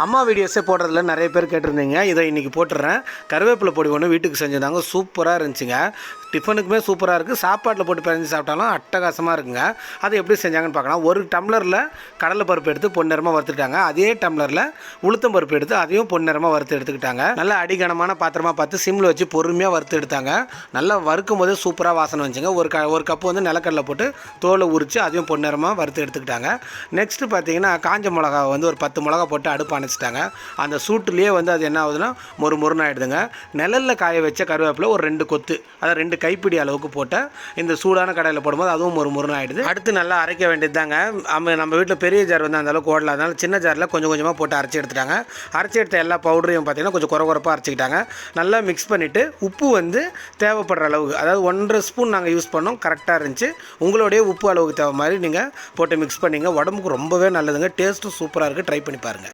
அம்மா வீடியோஸே போடுறதுல நிறைய பேர் கேட்டிருந்தீங்க. இதை இன்றைக்கி போட்டுடுறேன். கருவேப்பிலை பொடி ஒன்று வீட்டுக்கு செஞ்சுருந்தாங்க. சூப்பராக இருந்துச்சுங்க. டிஃபனுக்குமே சூப்பராக இருக்குது. சாப்பாட்டில் போட்டு பிணைஞ்சு சாப்பிட்டாலும் அட்டகாசமாக இருக்குங்க. அது எப்படி செஞ்சாங்கன்னு பார்க்கலாம். ஒரு டம்ளரில் கடலைப்பருப்பு எடுத்து பொன்னிறமாக வறுத்துக்கிட்டாங்க. அதே டம்ளரில் உளுத்தம் பருப்பு எடுத்து அதையும் பொன்னிறமாக வறுத்து எடுத்துக்கிட்டாங்க. நல்லா அடிகனமான பாத்திரமாக பார்த்து சிம்மில் வச்சு பொறுமையாக வறுத்து எடுத்தாங்க. நல்லா வறுக்கும் போதே சூப்பராக வாசனை வந்துச்சுங்க. ஒரு கப்பு வந்து நிலக்கடலை போட்டு தோலை உரித்து அதையும் பொன்னிறமாக வறுத்து எடுத்துக்கிட்டாங்க. நெக்ஸ்ட்டு பார்த்தீங்கன்னா காஞ்ச மிளகா வந்து ஒரு 10 மிளகா போட்டு அடுப்பு அணைச்சிட்டாங்க. அந்த சூட்டுலேயே வந்து அது என்ன ஆகுதுன்னா மொறுன்னு ஆகிடுதுங்க. நிழலில் காய வச்ச கருவேப்பிலை ஒரு 2 கொத்து, அதை 2 கைப்பிடி அளவுக்கு போட்ட இந்த சூடான கடையில் போடும்போது அதுவும் மொறுன்னு ஆகிடுது. அடுத்து நல்லா அரைக்க வேண்டியது தாங்க. நம்ம வீட்டில் பெரிய ஜார் வந்து அந்த அளவுக்கு ஓடல, அதனால சின்ன ஜாரில் கொஞ்சம் கொஞ்சமாக போட்டு அரைச்சி எடுத்துட்டாங்க. அரைச்சி எடுத்த எல்லா பவுடரையும் பார்த்தீங்கன்னா கொஞ்சம் குறப்பாக அரைச்சிக்கிட்டாங்க. நல்லா மிக்ஸ் பண்ணிவிட்டு உப்பு வந்து தேவைப்படுற அளவுக்கு, அதாவது 1.5 ஸ்பூன் நாங்கள் யூஸ் பண்ணோம், கரெக்டாக இருந்துச்சு. உங்களுடைய உப்பு அளவுக்கு தேவை மாதிரி நீங்கள் போட்டு மிக்ஸ் பண்ணிங்க. உடம்புக்கு ரொம்பவே நல்லதுங்க. டேஸ்ட்டும் சூப்பராக இருக்குது. ட்ரை பண்ணி பாருங்கள்.